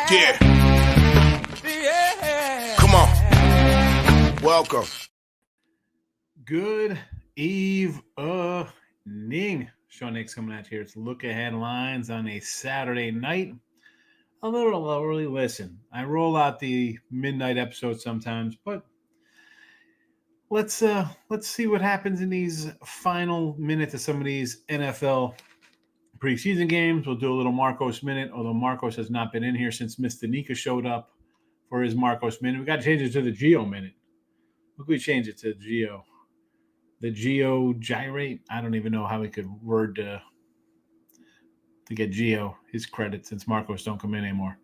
Yeah. Come on. Welcome. Good evening. Sean Higgs coming out here. It's look ahead lines on a Saturday night. A little early. Listen, I roll out the midnight episode sometimes, but let's see what happens in these final minutes of some of these NFL preseason games. We'll do a little Marcos minute, although Marcos has not been in here since Mr. Nika showed up for his Marcos minute. We got to change it to the Geo minute. Look, we change it to Geo. The Geo gyrate. I don't even know how we could word to get Geo his credit since Marcos don't come in anymore.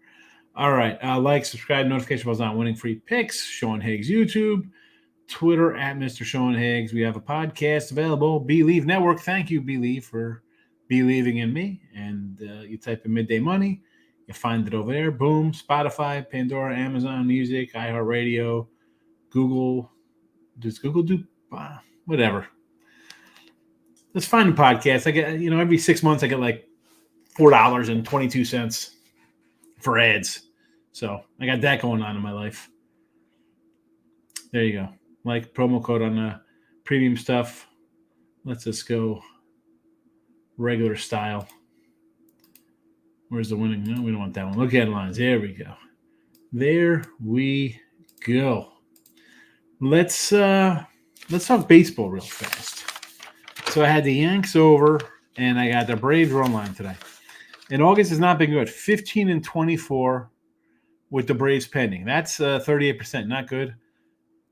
All right. Like, subscribe, notification bells on. Winning Free Picks. Sean Higgs YouTube. Twitter at Mr. Sean Higgs. We have a podcast available. Believe Network. Thank you, Believe, for believing in me. And you type in Midday Money. You find it over there. Boom. Spotify, Pandora, Amazon Music, iHeartRadio, Google. Does Google do whatever? Let's find a podcast. I get, every 6 months I get like $4.22 for ads. So I got that going on in my life. There you go. Like promo code on premium stuff. Let's just go regular style. Where's the winning? No, we don't want that one. Look at lines. There we go. There we go. Let's talk baseball real fast. So I had the Yanks over, and I got the Braves run line today. And August has not been good. 15-24 with the Braves pending. That's 38%. Not good.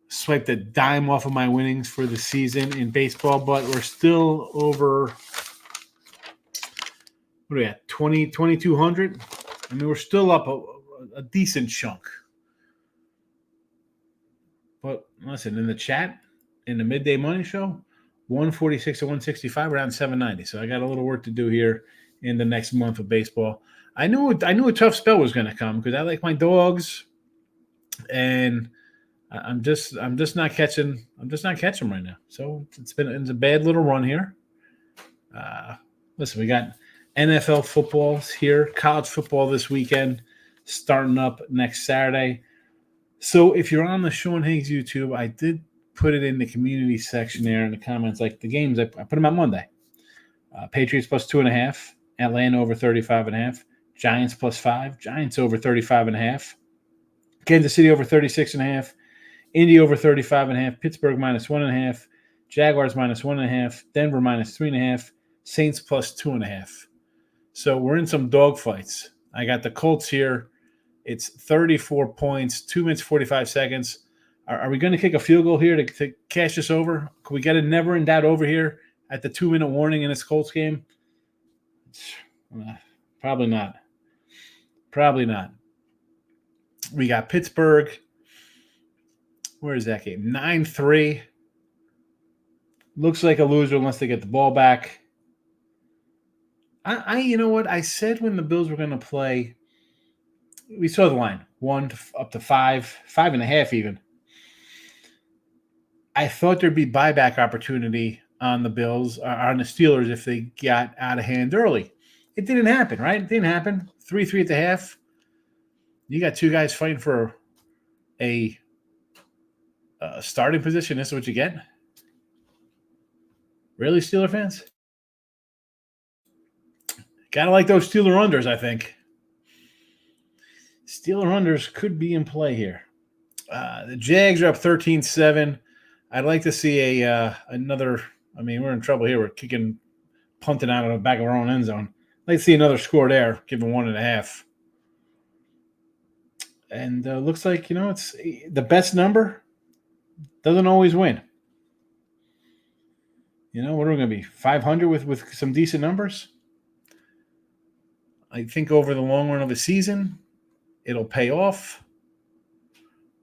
Swiped a dime off of my winnings for the season in baseball, but we're still over. What are we at? 2,200? I mean, we're still up a decent chunk. But listen, in the chat, in the Midday Money Show, 146 to 165, around 790. So I got a little work to do here in the next month of baseball. I knew a tough spell was going to come because I like my dogs, and I'm just not catching. I'm just not catching right now. So it's a bad little run here. Listen, we got NFL footballs here, college football this weekend, starting up next Saturday. So if you're on the Sean Higgs YouTube, I did put it in the community section there in the comments, like the games. I put them out Monday. Patriots plus 2.5, Atlanta over 35.5, Giants plus 5, Giants over 35.5, Kansas City over 36.5, Indy over 35.5, Pittsburgh minus 1.5, Jaguars minus 1.5, Denver minus 3.5, Saints plus 2.5. So we're in some dogfights. I got the Colts here. It's 34 points, 2 minutes, 45 seconds. Are we going to kick a field goal here to cash this over? Can we get a never in doubt over here at the 2-minute warning in this Colts game? Probably not. Probably not. We got Pittsburgh. Where is that game? 9-3. Looks like a loser unless they get the ball back. You know what? I said when the Bills were going to play, we saw the line, 1 up to 5, 5.5 even. I thought there'd be buyback opportunity on the Bills, on the Steelers, if they got out of hand early. It didn't happen, right? It didn't happen. 3-3 at the half. You got two guys fighting for a starting position. This is what you get? Really, Steeler fans? Gotta like those Steeler unders, I think. Steeler unders could be in play here. The Jags are up 13-7. I'd like to see another. I mean, we're in trouble here. We're punting out of the back of our own end zone. I'd like to see another score there, given 1.5. And looks like, it's the best number doesn't always win. What are we going to be, 500 with some decent numbers? I think over the long run of the season, it'll pay off.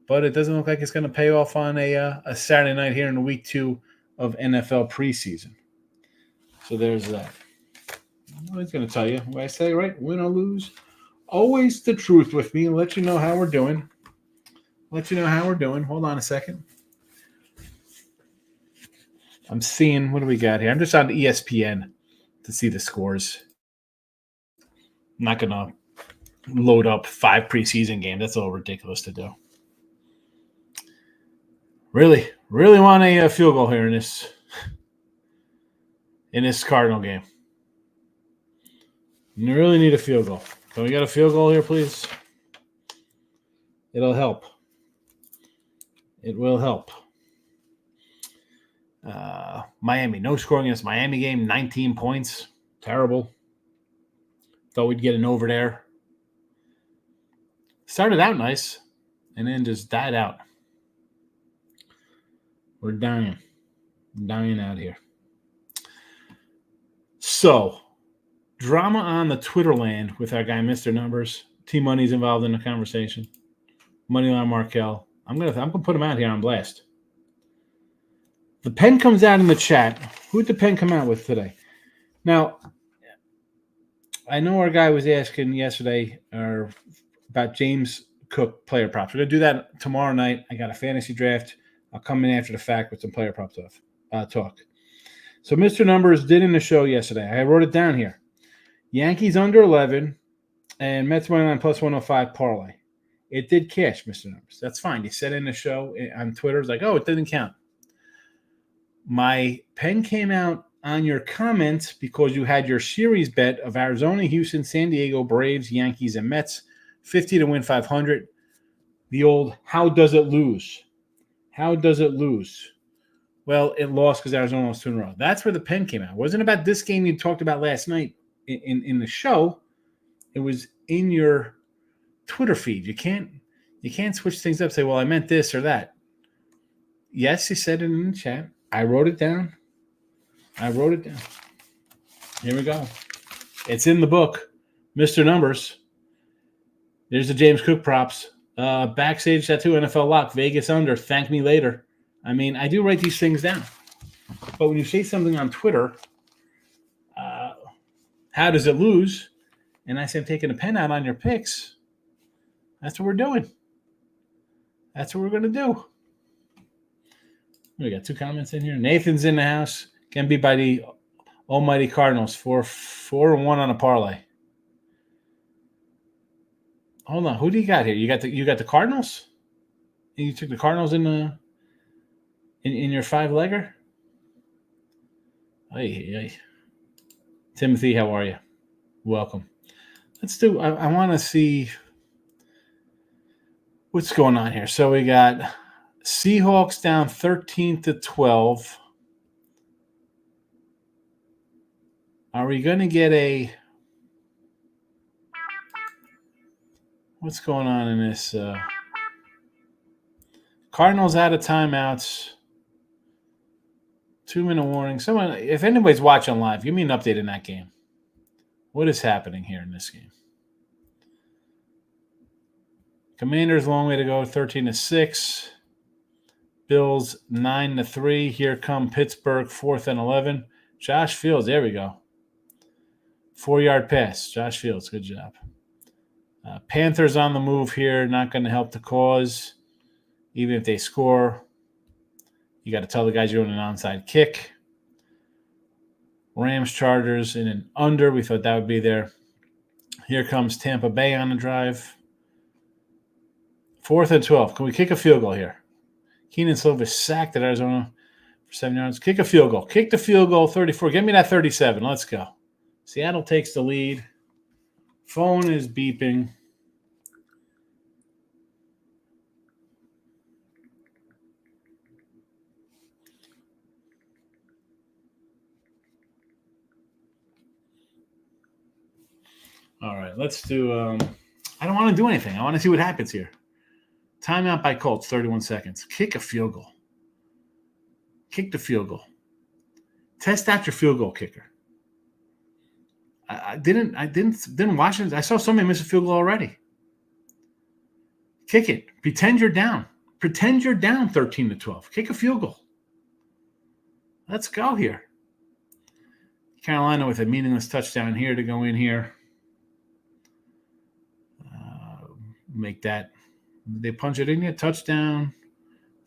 But it doesn't look like it's going to pay off on a Saturday night here in the week 2 of NFL preseason. So there's that. I was going to tell you what I say, right? Win or lose. Always the truth with me. Let you know how we're doing. Hold on a second. I'm seeing, what do we got here? I'm just on ESPN to see the scores. not going to load up 5 preseason games. That's a little ridiculous to do. Really want a field goal here in this Cardinal game. You really need a field goal. Can we get a field goal here, please? It'll help. It will help. Miami, no scoring in this Miami game, 19 points. Terrible. Thought we'd get an over there. Started out nice and then just died out. We're dying out here. So, drama on the Twitter land with our guy, Mr. Numbers. T-Money's involved in the conversation. Moneyline Markel. I'm gonna put him out here on blast. The pen comes out in the chat. Who'd the pen come out with today? Now, I know our guy was asking yesterday about James Cook player props. We're gonna do that tomorrow night. I got a fantasy draft. I'll come in after the fact with some player props talk. So Mr. Numbers did in the show yesterday. I wrote it down here. Yankees under 11 and Mets money line plus 105 parlay. It did cash, Mr. Numbers. That's fine. He said in the show on Twitter, it's like, oh, it didn't count. My pen came out on your comments because you had your series bet of Arizona, Houston, San Diego, Braves, Yankees, and Mets, 50 to win 500. The old, how does it lose? How does it lose? Well, it lost because Arizona lost 2 in a row. That's where the pen came out. It wasn't about this game you talked about last night in the show. It was in your Twitter feed. You can't switch things up, say, well, I meant this or that. Yes, you said it in the chat. I wrote it down. Here we go. It's in the book. Mr. Numbers. There's the James Cook props. Backstage tattoo, NFL lock, Vegas under, thank me later. I mean, I do write these things down. But when you say something on Twitter, how does it lose? And I say I'm taking a pen out on your picks. That's what we're doing. That's what we're going to do. We got 2 comments in here. Nathan's in the house. Can be by the almighty Cardinals. 4-1 on a parlay. Hold on. Who do you got here? You got the Cardinals? You took the Cardinals in your 5-legger? Hey. Timothy, how are you? Welcome. Let's do. I want to see what's going on here. So we got Seahawks down 13-12. Are we going to get a? What's going on in this? Cardinals out of timeouts. 2-minute warning. Someone, if anybody's watching live, give me an update in that game. What is happening here in this game? Commanders, long way to go, 13-6. Bills, 9-3. Here come Pittsburgh, 4th and 11. Josh Fields, there we go. 4-yard pass. Josh Fields, good job. Panthers on the move here, not going to help the cause. Even if they score, you got to tell the guys you're doing an onside kick. Rams, Chargers in an under. We thought that would be there. Here comes Tampa Bay on the drive. 4th and 12. Can we kick a field goal here? Keenan Silva sacked at Arizona for 7 yards. Kick a field goal. Kick the field goal, 34. Give me that 37. Let's go. Seattle takes the lead. Phone is beeping. All right, let's do I don't want to do anything. I want to see what happens here. Timeout by Colts, 31 seconds. Kick a field goal. Kick the field goal. Test out your field goal kicker. I didn't watch it. I saw somebody miss a field goal already. Kick it. Pretend you're down. Pretend you're down 13-12. Kick a field goal. Let's go here. Carolina with a meaningless touchdown here to go in here. Make that. They punch it in here. Touchdown.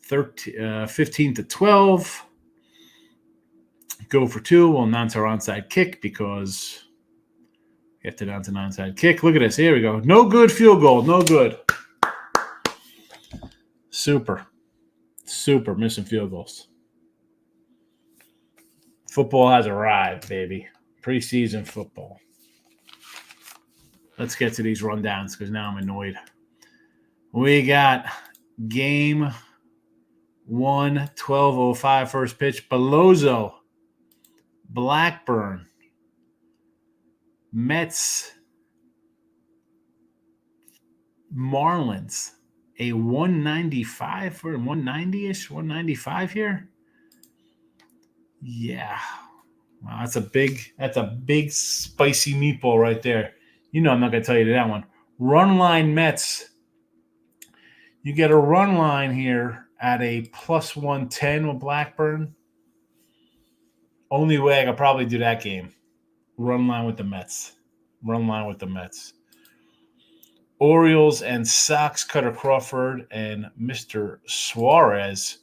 15-12. Go for 2. We'll announce our onside kick because Get to down to onside kick. Look at this. Here we go. No good field goal. No good. Super. Missing field goals. Football has arrived, baby. Preseason football. Let's get to these rundowns because now I'm annoyed. We got game 1, 12:05 first pitch. Bellozo, Blackburn, Mets, Marlins. A 195 for 190-ish, 195 here. Yeah. Wow, that's a big spicy meatball right there. You know I'm not going to tell you that one. Run line Mets. You get a run line here at a plus 110 with Blackburn. Only way I could probably do that game. Run line with the Mets. Orioles and Sox, Cutter Crawford and Mr. Suarez.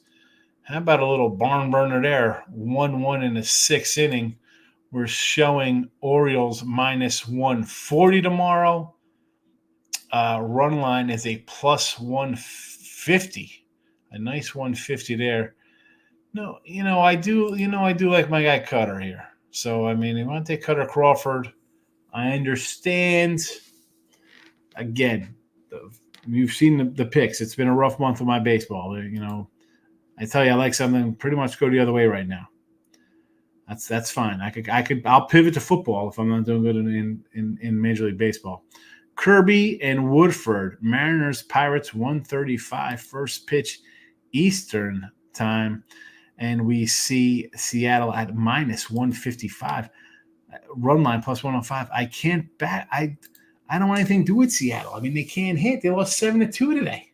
How about a little barn burner there? 1-1 in the 6th inning. We're showing Orioles minus 140 tomorrow. Run line is a plus 150. A nice 150 there. No, I do like my guy Cutter here. So, I mean, you want to take Cutter Crawford. I understand. Again, you've seen the picks. It's been a rough month of my baseball. I tell you, I like something pretty much go the other way right now. That's fine. I'll pivot to football if I'm not doing good in Major League Baseball. Kirby and Woodford, Mariners, Pirates, 1:35 first pitch Eastern time, and we see Seattle at minus 155. Run line plus 105. I can't bet. I don't want anything to do with Seattle. I mean, they can't hit. They lost 7-2 today.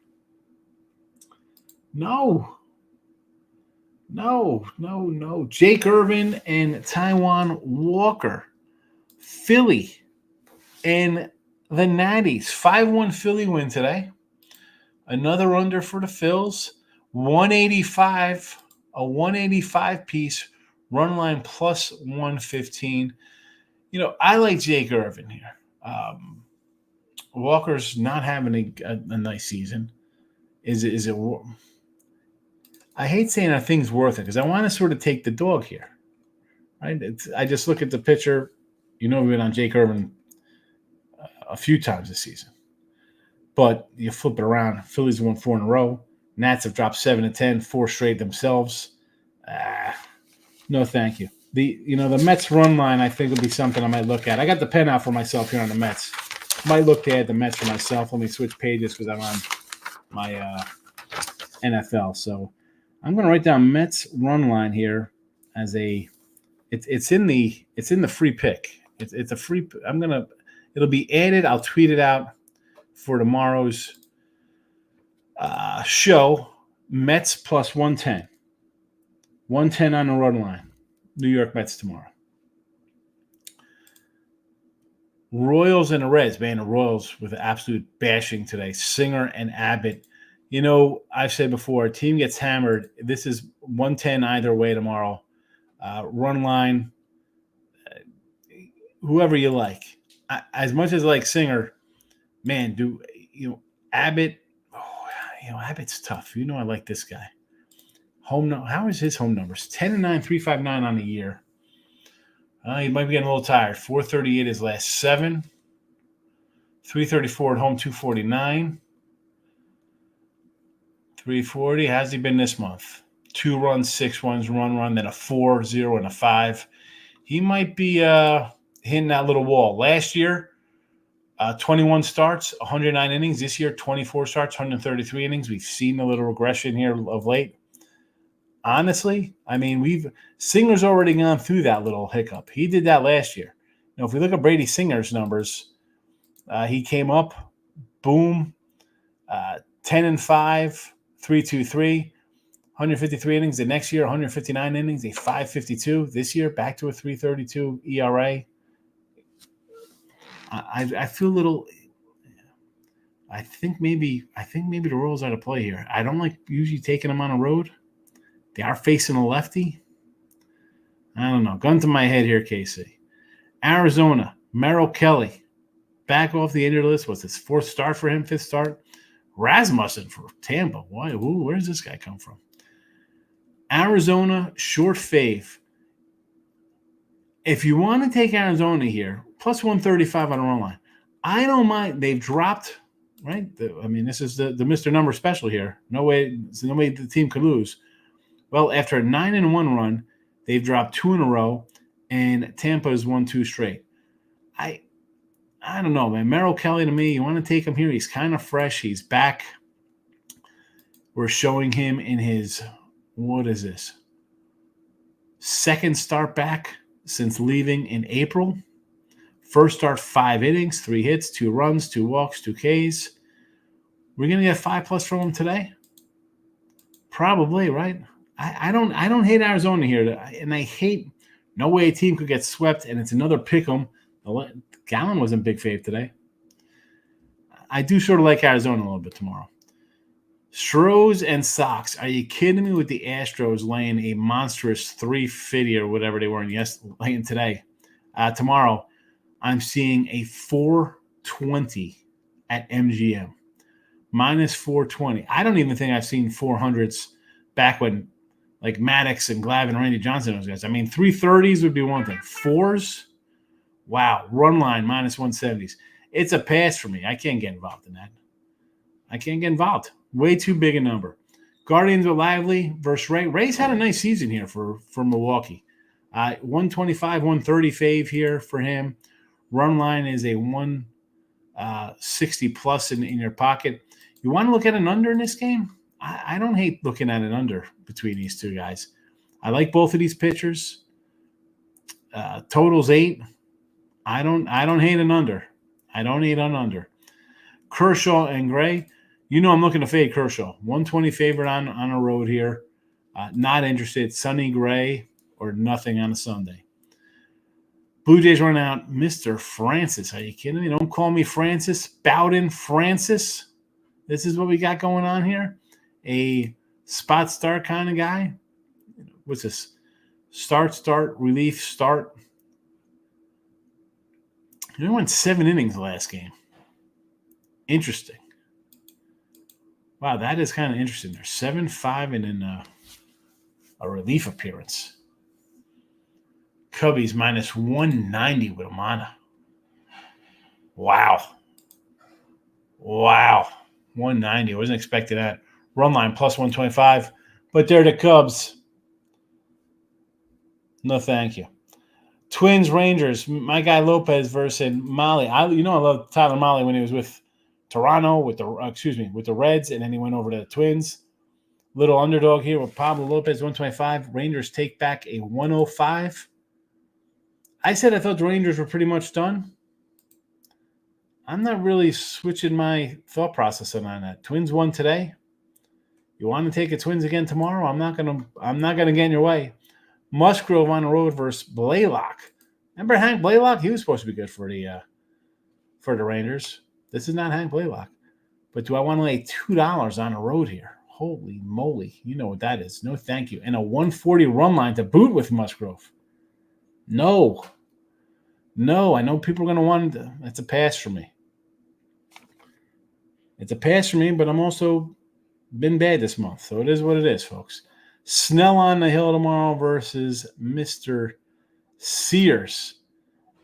No. Jake Irvin and Taiwan Walker. Philly and the Natties. 5-1 Philly win today. Another under for the Phils. 185. A 185 piece. Run line plus 115. I like Jake Irvin here. Walker's not having a nice season. Is it? I hate saying a thing's worth it because I want to sort of take the dog here, right? I just look at the pitcher. We've been on Jake Irvin a few times this season, but you flip it around. Phillies won 4 in a row. Nats have dropped 7-10, 4 straight themselves. No, thank you. The Mets run line I think will be something I might look at. I got the pen out for myself here on the Mets. Might look to add the Mets for myself. Let me switch pages because I'm on my NFL. So I'm going to write down Mets run line here as it's in the free pick. It's a free. It'll be added. I'll tweet it out for tomorrow's show. Mets plus 110. 110 on the run line. New York Mets tomorrow. Royals and the Reds. Man, the Royals with absolute bashing today. Singer and Abbott. I've said before, a team gets hammered. This is 110 either way tomorrow. Run line, whoever you like. As much as I like Singer, man, Abbott. Abbott's tough. I like this guy. How is his home numbers? 10-9, 359 on the year. He might be getting a little tired. 438 his last 7. 334 at home, 249. 340. How's he been this month? 2 runs, 6 runs, run, then a 4, 0, and a 5. He might be hitting that little wall. Last year, 21 starts, 109 innings. This year, 24 starts, 133 innings. We've seen a little regression here of late. Honestly, I mean, Singer's already gone through that little hiccup. He did that last year. If we look at Brady Singer's numbers, he came up, boom, 10-5, 3.23, 153 innings. The next year, 159 innings, a 5.52. This year, back to a 3.32 ERA. I feel a little. I think maybe the Royals are to play here. I don't like usually taking them on a road. They are facing a lefty. I don't know. Gun to my head here, KC. Arizona, Merrill Kelly, back off the injured list. What's his 4th start for him, 5th start? Rasmussen for Tampa. Why? Where does this guy come from? Arizona, short fave. If you want to take Arizona here, plus 135 on the run line, I don't mind. They've dropped, right? This is the Mr. Number special here. No way the team could lose. Well, after a 9-1 run, they've dropped 2 in a row, and Tampa has won 2 straight. I don't know, man. Merrill Kelly, to me, you want to take him here. He's kind of fresh. He's back. We're showing him in his, what is this? 2nd start back since leaving in April. 1st start, 5 innings, 3 hits, 2 runs, 2 walks, 2 Ks. We're going to get 5+ from him today? Probably, right? I don't hate Arizona here, and I hate no way a team could get swept, and it's another pick 'em. Gallon wasn't big fave today. I do sort of like Arizona a little bit tomorrow. Stros and Sox. Are you kidding me with the Astros laying a monstrous 350 or whatever they were laying today? Tomorrow, I'm seeing a 420 at MGM. Minus 420. I don't even think I've seen 400s back when like Maddox and Glavine and Randy Johnson, those guys. 330s would be one thing. 4s? Wow. Run line, minus 170s. It's a pass for me. I can't get involved in that. I can't get involved. Way too big a number. Guardians are lively versus Ray. Ray's had a nice season here for Milwaukee. 125, 130 fave here for him. Run line is a 160 plus in your pocket. You want to look at an under in this game? I don't hate looking at an under between these two guys. I like both of these pitchers. Totals 8. I don't hate an under. I don't hate an under. Kershaw and Gray. You know I'm looking to fade Kershaw. 120 favorite on a road here. Not interested. Sonny Gray or nothing on a Sunday. Blue Jays run out. Mr. Francis. Are you kidding me? Don't call me Francis. Bowden Francis. This is what we got going on here. A spot start kind of guy. What's this? Start, relief, start. He went 7 innings last game. Interesting. Wow, that is kind of interesting. They're 7-5 and then a relief appearance. Cubbies minus 190 with Amana. Wow. 190. I wasn't expecting that. Run line plus 125. But they're the Cubs. No, thank you. Twins, Rangers. My guy Lopez versus Molly. I love Tyler Molly when he was with Toronto with the Reds, and then he went over to the Twins. Little underdog here with Pablo Lopez, 125. Rangers take back a 105. I said I thought the Rangers were pretty much done. I'm not really switching my thought process on that. Twins won today. You want to take the Twins again tomorrow? I'm not gonna get in your way. Musgrove on the road versus Blaylock. Remember Hank Blaylock? He was supposed to be good for the Rangers. This is not Hank Blaylock. But do I want to lay $2 on the road here? Holy moly. You know what that is. No, thank you. And a 140 run line to boot with Musgrove. No. I know people are going to want it. That's a pass for me. It's a pass for me, but I'm also been bad this month. So it is what it is, folks. Snell on the hill tomorrow versus Mr. Sears.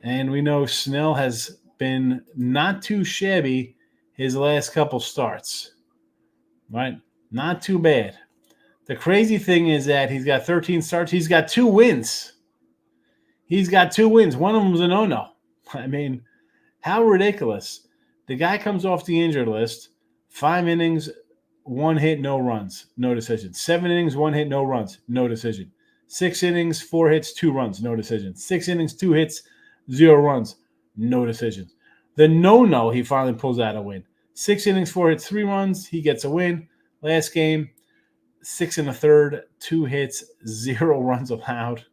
And we know Snell has been not too shabby his last couple starts. Right? Not too bad. The crazy thing is that he's got 13 starts. He's got 2 wins. One of them was a no-no. I mean, how ridiculous. The guy comes off the injured list. 5 innings, 1 hit, no runs, no decision. 7 innings, 1 hit, no runs, no decision. 6 innings, 4 hits, 2 runs, no decision. 6 innings, 2 hits, 0 runs, no decisions. The no-no, he finally pulls out a win. 6 innings, 4 hits, 3 runs, he gets a win. Last game, 6 1/3, 2 hits, 0 runs allowed,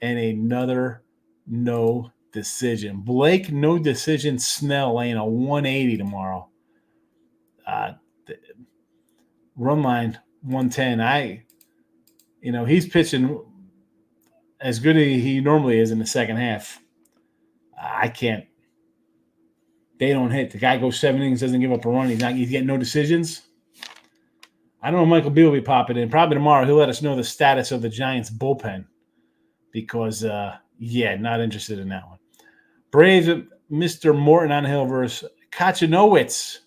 and another no decision. Blake, no decision. Snell laying a 180 tomorrow. Run line 110. He's pitching as good as he normally is in the second half. I can't. They don't hit. The guy goes 7 innings, doesn't give up a run. He's getting no decisions. I don't know if Michael B will be popping in. Probably tomorrow he'll let us know the status of the Giants bullpen because, not interested in that one. Braves, Mr. Morton on Hill versus Kachanowicz.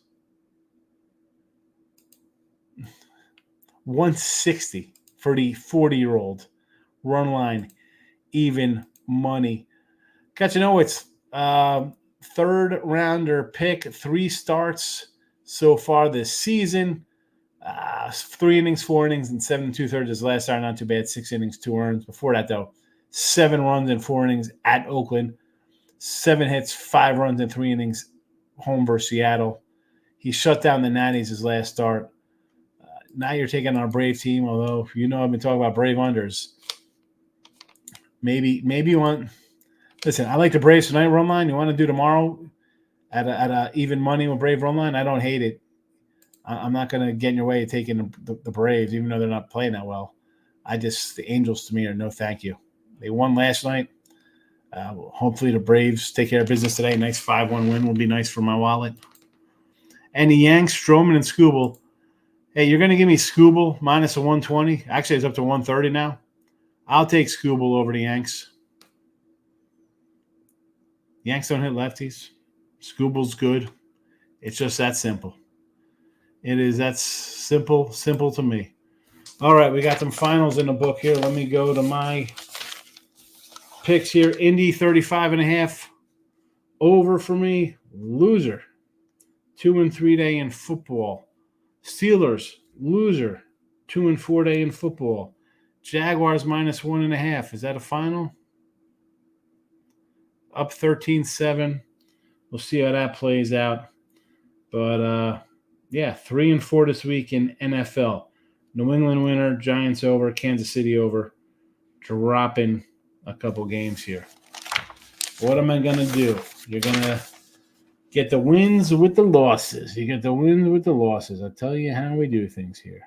160 for the 40-year-old. Run line, even money. Kachanowicz, third rounder pick, 3 starts so far this season. 3 innings, 4 innings, and 7 2/3 his last start. Not too bad. 6 innings, 2 earned. Before that, though, 7 runs in 4 innings at Oakland. 7 hits, 5 runs in 3 innings, home versus Seattle. He shut down the Natties his last start. Now you're taking on a Brave team, although I've been talking about Brave unders. Maybe you want – listen, I like the Braves tonight run line. You want to do tomorrow at a even money with Brave run line? I don't hate it. I'm not going to get in your way of taking the Braves, even though they're not playing that well. The Angels to me are no thank you. They won last night. Hopefully the Braves take care of business today. Nice 5-1 win will be nice for my wallet. And the Yanks, Stroman and Skubal. Hey, you're going to give me Skubal minus a 120? Actually, it's up to 130 now. I'll take Skubal over the Yanks. Yanks don't hit lefties. Skubal's good. It's just that simple. It is that simple to me. All right, we got some finals in the book here. Let me go to my picks here. Indy 35.5 over for me. Loser. 2 and 3 day in football. Steelers, loser. 2 and 4 day in football. Jaguars minus 1.5. Is that a final? Up 13-7. We'll see how that plays out. But 3 and 4 this week in NFL. New England winner, Giants over, Kansas City over. Dropping a couple games here. What am I going to do? You're going to get the wins with the losses. You get the wins with the losses. I'll tell you how we do things here.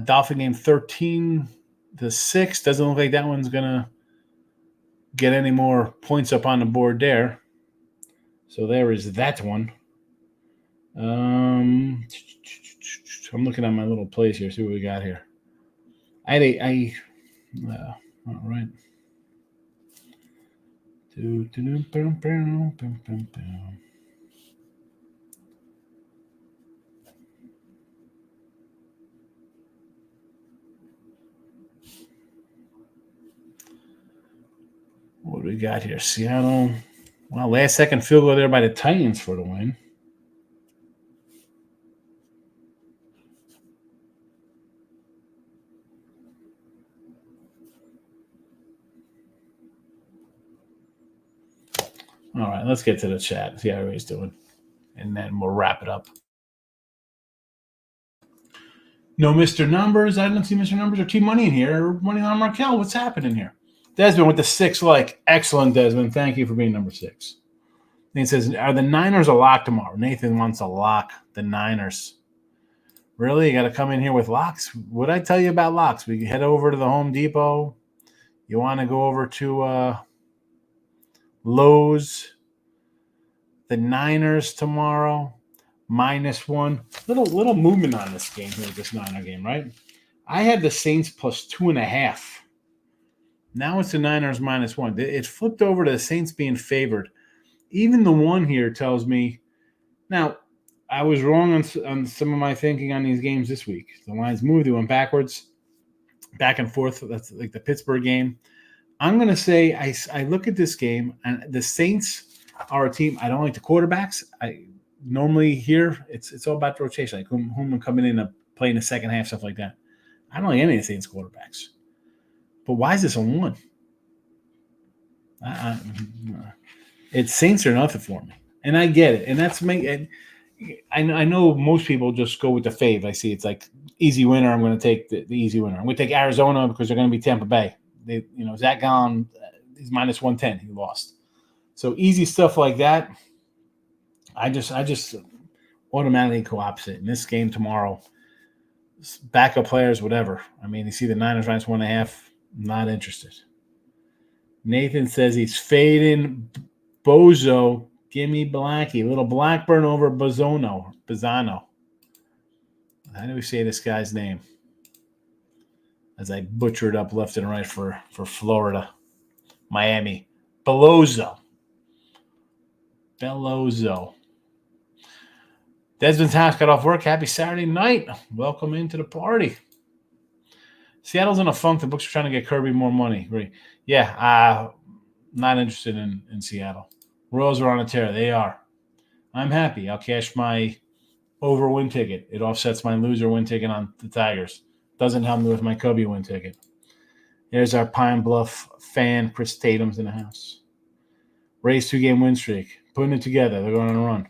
Dolphin game 13-6. Doesn't look like that one's going to get any more points up on the board there. So there is that one. I'm looking at my little plays here. See what we got here. All right. What do we got here? Seattle. Well, last second field goal there by the Titans for the win. All right, let's get to the chat. See how everybody's doing. And then we'll wrap it up. No Mr. Numbers. I don't see Mr. Numbers or Team Money in here. Money on Markel. What's happening here? Desmond with the 6 like. Excellent, Desmond. Thank you for being number 6. And he says, are the Niners a lock tomorrow? Nathan wants to lock the Niners. Really? You got to come in here with locks? What'd I tell you about locks? We head over to the Home Depot. You want to go over to Lowe's. The Niners tomorrow. -1. Little movement on this game here, this Niner game, right? I had the Saints plus 2.5. Now it's the Niners -1. It flipped over to the Saints being favored. Even the one here tells me. Now, I was wrong on some of my thinking on these games this week. The lines moved. They went backwards, back and forth. That's like the Pittsburgh game. I'm going to say I look at this game, and the Saints are a team. I don't like the quarterbacks. Normally here, it's all about the rotation, like whom coming in to play in the second half, stuff like that. I don't like any of the Saints quarterbacks. But why is this a 1? It's Saints or nothing for me. And I get it. And that's me. I know most people just go with the fave. I see it's like easy winner. I'm going to take the easy winner. I'm going to take Arizona because they're going to be Tampa Bay. Zach Gallen is -110. He lost. So easy stuff like that. I just automatically go opposite. In this game tomorrow, backup players, whatever. I mean, you see the Niners -1.5. Not interested. Nathan says he's fading Bozo. Gimme Blackie. Little Blackburn over Bozzano. How do we say this guy's name? As I butchered up left and right for Florida. Miami. Bellozo. Desmond's house got off work. Happy Saturday night. Welcome into the party. Seattle's in a funk. The books are trying to get Kirby more money. Yeah, not interested in Seattle. Royals are on a tear. They are. I'm happy. I'll cash my over win ticket. It offsets my loser win ticket on the Tigers. Doesn't help me with my Cubby win ticket. There's our Pine Bluff fan, Chris Tatum's in the house. Rays 2-game win streak. Putting it together. They're going on a run.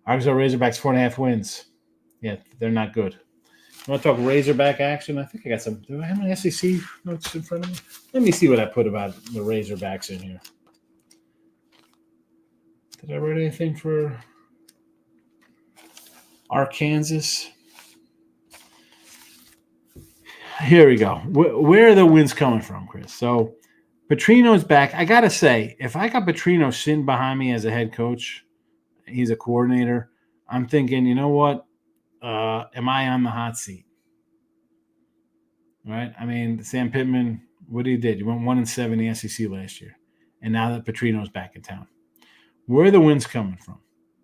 Arkansas Razorbacks 4.5 wins. Yeah, they're not good. You want to talk Razorback action? I think I got some. Do I have any SEC notes in front of me? Let me see what I put about the Razorbacks in here. Did I write anything for Arkansas? Here we go. Where are the wins coming from, Chris? So Petrino's back. I got to say, if I got Petrino sitting behind me as a head coach, he's a coordinator, I'm thinking, you know what? Am I on the hot seat? Right? I mean, Sam Pittman, what he did? He went 1-7 in the SEC last year. And now that Petrino's back in town. Where are the wins coming from?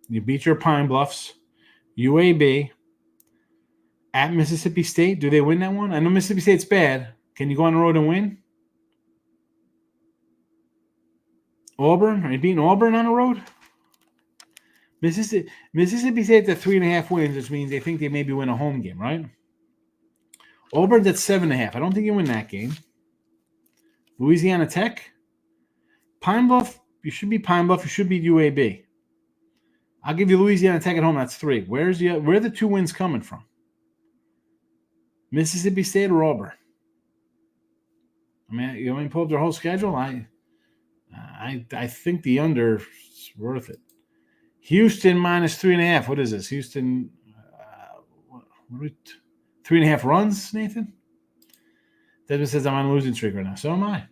You beat your Pine Bluffs, UAB, at Mississippi State. Do they win that one? I know Mississippi State's bad. Can you go on the road and win? Auburn? Are you beating Auburn on the road? Mississippi State's at 3.5 wins, which means they think they maybe win a home game, right? Auburn's at 7.5. I don't think you win that game. Louisiana Tech? Pine Bluff? You should be Pine Bluff. You should be UAB. I'll give you Louisiana Tech at home. That's 3. Where are the 2 wins coming from? Mississippi State or Auburn? I mean, you want me to pull up their whole schedule? I think the under is worth it. Houston minus 3.5. What is this? Houston, 3.5 runs, Nathan? Desmond says I'm on a losing streak right now. So am I.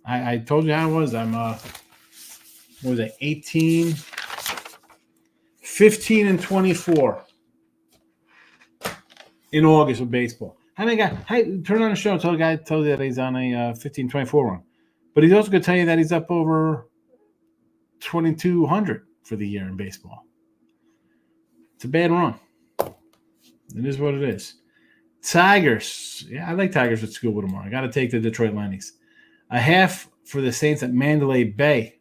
I told you how it was. I'm, what was it, 18, 15 and 24 in August with baseball. How many guys? Hey, turn on the show and tell the guy you that he's on a 15-24 run. But he's also going to tell you that he's up over 2,200 for the year in baseball. It's a bad run. It is what it is. Tigers. Yeah, I like Tigers with Scuba tomorrow. I got to take the Detroit Lions. A half for the Saints at Mandalay Bay.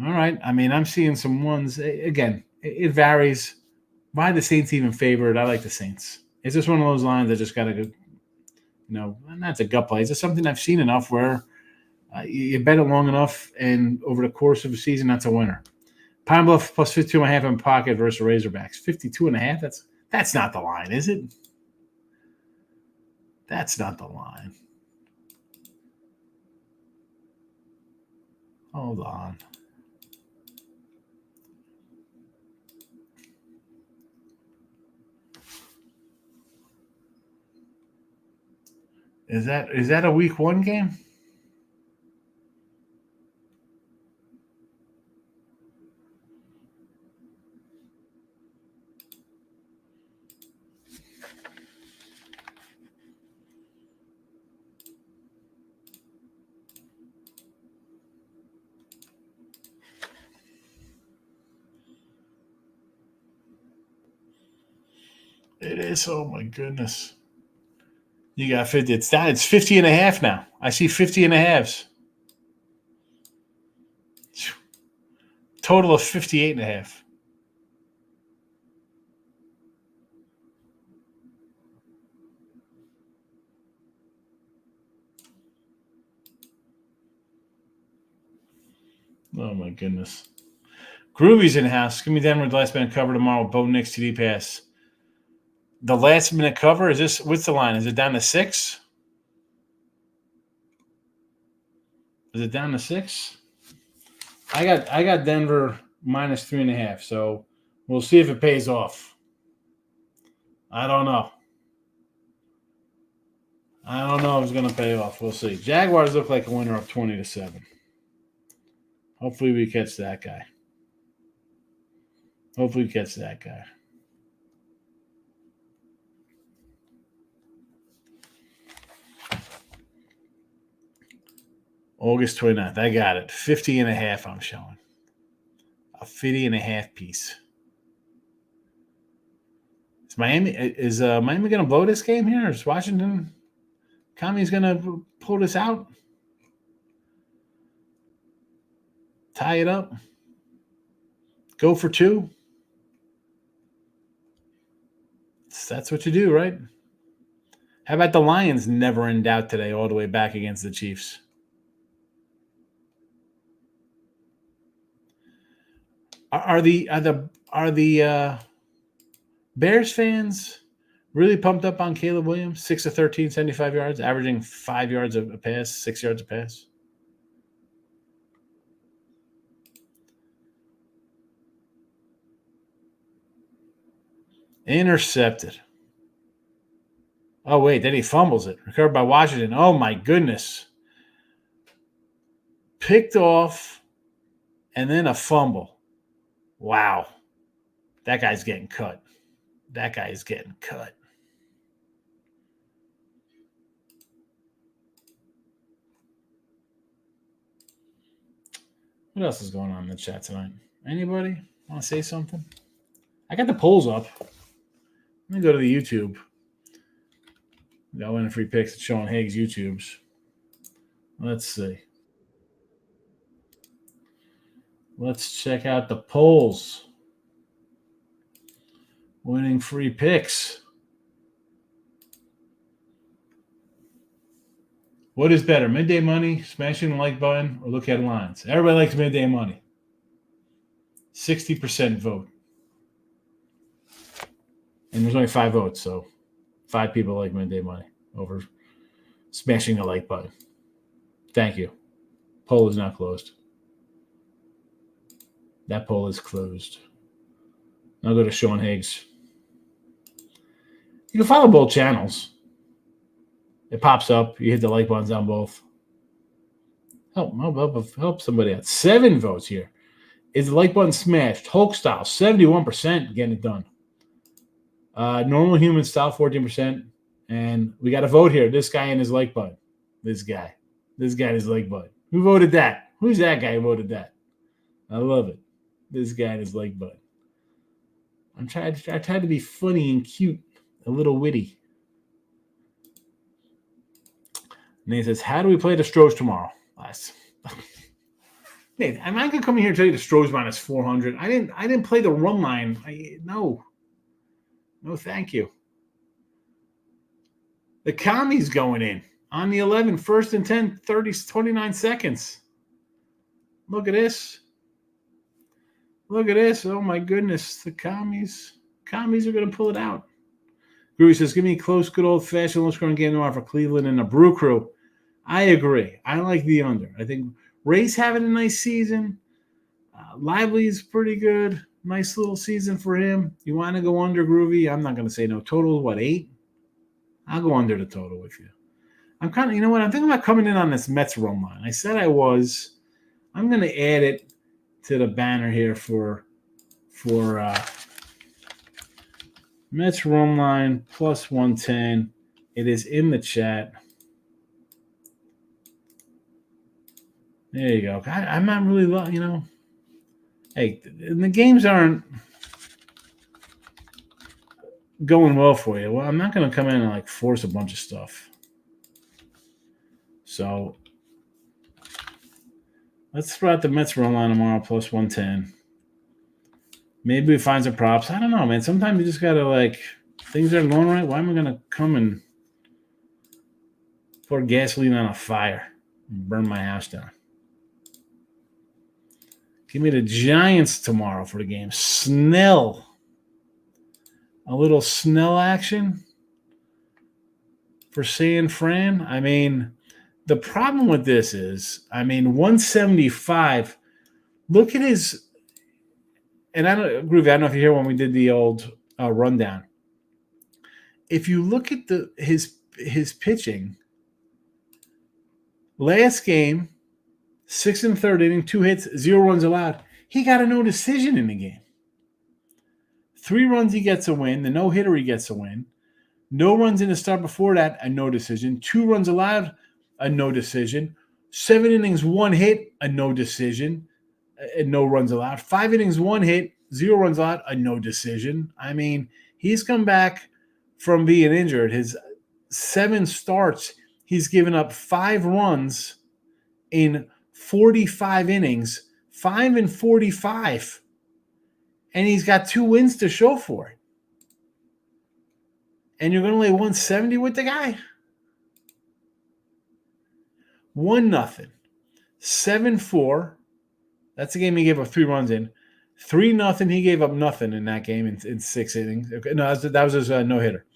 All right. I mean, I'm seeing some ones. Again, it varies. Why the Saints even favored? I like the Saints. It's just one of those lines I just got to go, that's a gut play. It's just something I've seen enough where you bet it long enough, and over the course of a season, that's a winner. Pine Bluff plus 52.5 in pocket versus Razorbacks. 52.5? That's not the line, is it? That's not the line. Hold on. Is that a week 1 game? It is. Oh my goodness. You got 50. It's 50.5 now. I see 50.5s. Total of 58.5. Oh my goodness. Groovy's in the house. Give me Denver the last minute cover tomorrow. Bo Nix TD pass. The last minute cover, is this, what's the line? Is it down to 6? Is it down to 6? I got Denver minus 3.5, so we'll see if it pays off. I don't know. I don't know if it's going to pay off. We'll see. Jaguars look like a winner up 20-7. Hopefully we catch that guy. August 29th. I got it. 50.5 I'm showing. A 50.5 piece. Is Miami going to blow this game here? Or is Washington Kami's going to pull this out? Tie it up? Go for 2? That's what you do, right? How about the Lions never in doubt today all the way back against the Chiefs? Are the Bears fans really pumped up on Caleb Williams? 6 of 13, 75 yards, averaging 5 yards a pass, 6 yards a pass. Intercepted. Oh, wait, then he fumbles it. Recovered by Washington. Oh, my goodness. Picked off and then a fumble. Wow. That guy's getting cut. What else is going on in the chat tonight? Anybody want to say something? I got the polls up. Let me go to the YouTube. Got winning free picks at Sean Higgs YouTubes. Let's see. Let's check out the polls. Winning free picks. What is better, midday money, smashing the like button, or look at lines? Everybody likes midday money. 60% vote. And there's only 5 votes, so 5 people like midday money over smashing the like button. Thank you. Poll is not closed. That poll is closed. Now go to Sean Higgs. You can follow both channels. It pops up. You hit the like buttons on both. Help somebody out. 7 votes here. Is the like button smashed? Hulk style, 71% getting it done. Normal human style, 14%. And we got a vote here. This guy and his like button. This guy and his like button. Who voted that? Who's that guy who voted that? I love it. This guy and his like button. I tried to be funny and cute, a little witty. And he says, how do we play the Stros tomorrow? Nate, am I gonna come in here and tell you the Stros minus 400? I didn't play the run line. No, thank you. The Commies going in on the 11, 1st and 10, 29 seconds. Look at this. Oh my goodness, the Commies are gonna pull it out. Groovy says, give me a close, good old-fashioned low-scoring game tomorrow for Cleveland and the Brew Crew. I agree. I like the under. I think Ray's having a nice season. Lively's pretty good. Nice little season for him. You want to go under, Groovy? I'm not going to say no. Total, what, 8? I'll go under the total with you. I'm kind of, you know what? I'm thinking about coming in on this Mets run line. I said I was. I'm going to add it to the banner here for Mets run line plus 110. It is in the chat. There you go. I'm not really, hey, the games aren't going well for you. Well, I'm not going to come in and force a bunch of stuff. So let's throw out the Mets run line tomorrow plus 110. Maybe we find some props. I don't know, man. Sometimes you just got to, things aren't going right. Why am I going to come and pour gasoline on a fire and burn my house down? Give me the Giants tomorrow for the game. Snell. A little Snell action for San Fran. I mean, the problem with this is, 175. Look at his, and I don't know if you hear when we did the old rundown. If you look at his his pitching. Last game, 6 and third inning, 2 hits, 0 runs allowed. He got a no decision in the game. 3 runs, he gets a win. The no hitter, he gets a win. No runs in the start before that, a no decision. 2 runs allowed, a no decision. 7 innings, 1 hit, a no decision, and no runs allowed. 5 innings, 1 hit, 0 runs allowed, a no decision. I mean, he's come back from being injured. His 7 starts, he's given up 5 runs in 45 innings, 5 and 45, and he's got 2 wins to show for it. And you're going to lay 170 with the guy? 1-0, 7-4. That's the game he gave up 3 runs in. 3-0. He gave up nothing in that game in 6 innings. Okay, no, that was his no-hitter.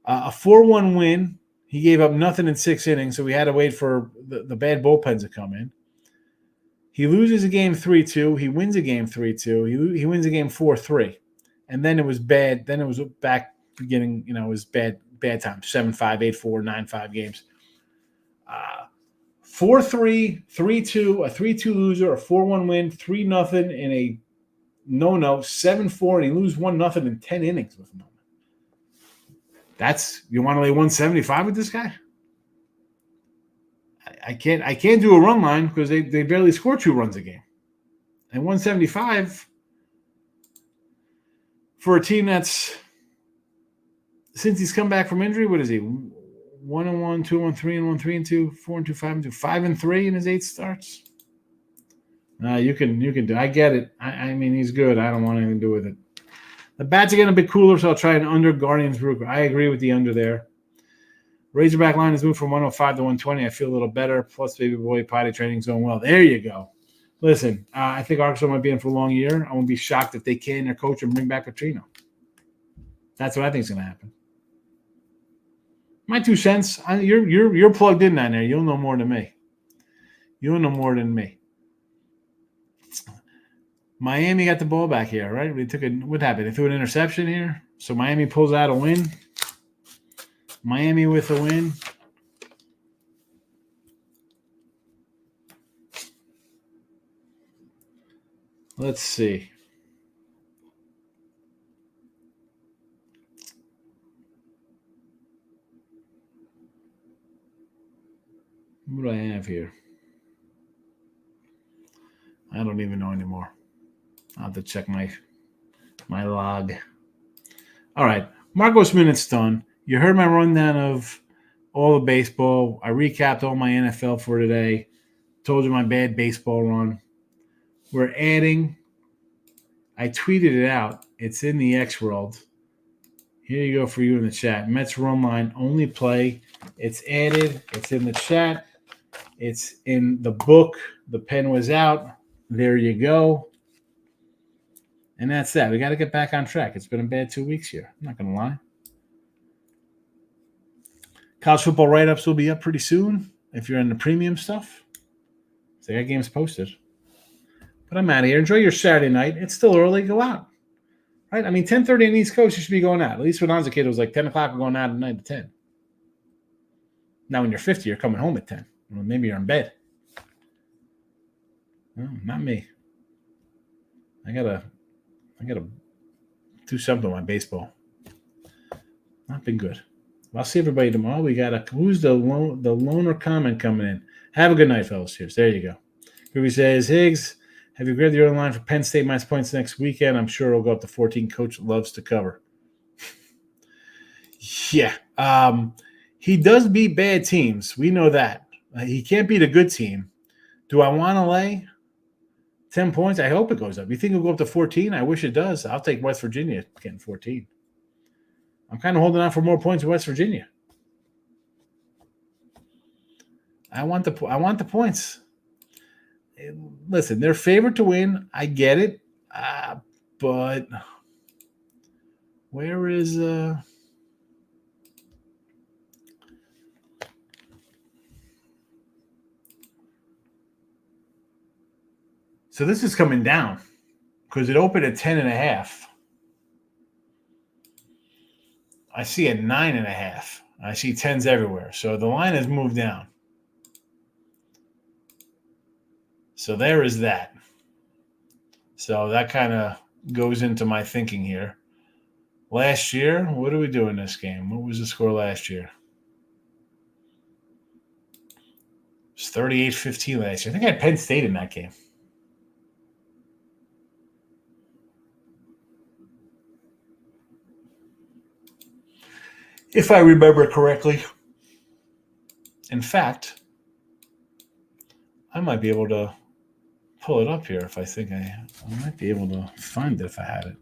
A 4-1 win. He gave up nothing in 6 innings, so we had to wait for the bad bullpens to come in. He loses a game 3-2. He wins a game 3-2. He wins a game 4-3. And then it was bad. Then it was back beginning, it was bad time. 7-5, 8-4, 9-5 games. 4-3, 3-2, a 3-2 loser, a 4-1 win, 3-0 in a no-no, 7-4, and he loses 1-0 in 10 innings with him. You want to lay 175 with this guy? I can't do a run line because they barely score 2 runs a game. And 175 for a team that's, since he's come back from injury, what is he? 1-1, 2-1, 3-1, 3-2, 4-2, 5-2, 5-3 in his 8 starts. You can do. I get it. I mean, he's good. I don't want anything to do with it. The bats are getting a bit cooler, so I'll try an under Guardians Brook. I agree with the under there. Razorback line has moved from 105 to 120. I feel a little better. Plus, baby boy potty training's going well. There you go. Listen, I think Arkansas might be in for a long year. I won't be shocked if they can their coach and bring back Petrino. That's what I think is going to happen. My 2 cents. You're plugged in down there. You'll know more than me. You'll know more than me. Miami got the ball back here, right? What happened? They threw an interception here. So Miami pulls out a win. Miami with a win. Let's see. What do I have here? I don't even know anymore. I'll have to check my log. All right. Marcos minutes done. You heard my rundown of all the baseball. I recapped all my NFL for today. Told you my bad baseball run. We're adding. I tweeted it out. It's in the X world. Here you go for you in the chat. Mets run line only play. It's added. It's in the chat. It's in the book. The pen was out. There you go. And that's that. We got to get back on track. It's been a bad 2 weeks here. I'm not going to lie. College football write-ups will be up pretty soon if you're in the premium stuff. So they got games posted. But I'm out of here. Enjoy your Saturday night. It's still early. Go out. Right? I mean, 10:30 on the East Coast, you should be going out. At least when I was a kid, it was like 10 o'clock. We're going out at night at 10. Now, when you're 50, you're coming home at 10. Well, maybe you're in bed. No, not me. I gotta do something with my baseball. Not been good. I'll see everybody tomorrow. We got who's the loner comment coming in? Have a good night, fellas. Cheers. There you go. Groovy says, Higgs, have you grabbed the early line for Penn State minus points next weekend? I'm sure it'll go up to 14. Coach loves to cover. Yeah. He does beat bad teams. We know that. He can't beat a good team. Do I want to lay 10 points? I hope it goes up. You think it'll go up to 14? I wish it does. I'll take West Virginia getting 14. I'm kind of holding out for more points in West Virginia. I want the points. Listen, they're favored to win. I get it. But where is So this is coming down because it opened at 10.5. I see a 9.5. I see 10s everywhere. So the line has moved down. So there is that. So that kind of goes into my thinking here. Last year, what did we do in this game? What was the score last year? It was 38-15 last year. I think I had Penn State in that game. If I remember correctly. In fact, I might be able to pull it up here if I think I might be able to find it if I had it.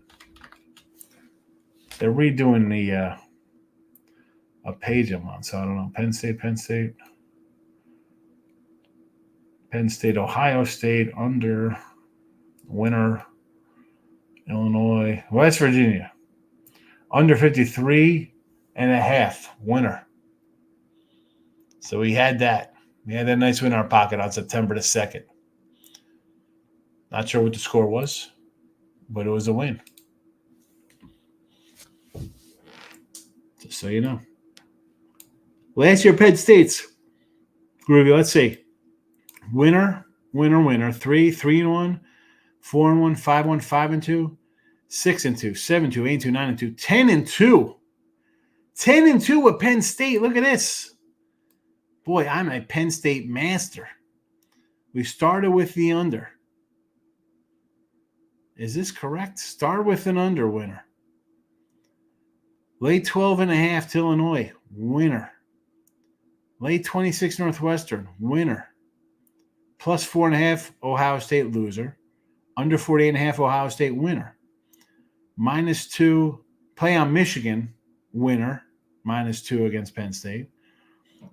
They're redoing the a page I'm on, so I don't know. Penn State, Ohio State, under, winner, Illinois, West Virginia, under 53.5, winner. So we had that. We had that nice win in our pocket on September the 2nd. Not sure what the score was, but it was a win. Just so you know. Last year, Penn State's, Groovy, let's see. Winner, 3-1, 4-1, 5-1, 5-2, 6-2, 7-2, 8-2, 9-2, 10-2. 10-2 with Penn State. Look at this. Boy, I'm a Penn State master. We started with the under. Is this correct? Start with an under, winner. Late 12.5 to Illinois, winner. Late 26 Northwestern, winner. Plus 4.5 Ohio State, loser. Under 48.5 Ohio State, winner. -2 play on Michigan, winner. -2 against Penn State.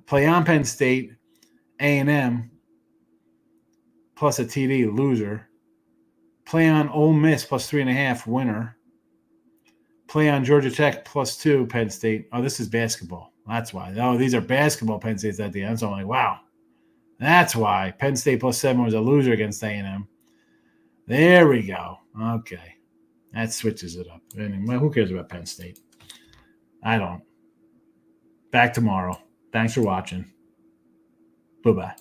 Play on Penn State, A&M, plus a TD, loser. Play on Ole Miss, plus 3.5, winner. Play on Georgia Tech, +2, Penn State. Oh, this is basketball. That's why. Oh, these are basketball Penn State's at the end. So I'm like, wow. That's why. Penn State +7 was a loser against A&M. There we go. Okay. That switches it up. Anyway, who cares about Penn State? I don't. Back tomorrow. Thanks for watching. Bye-bye.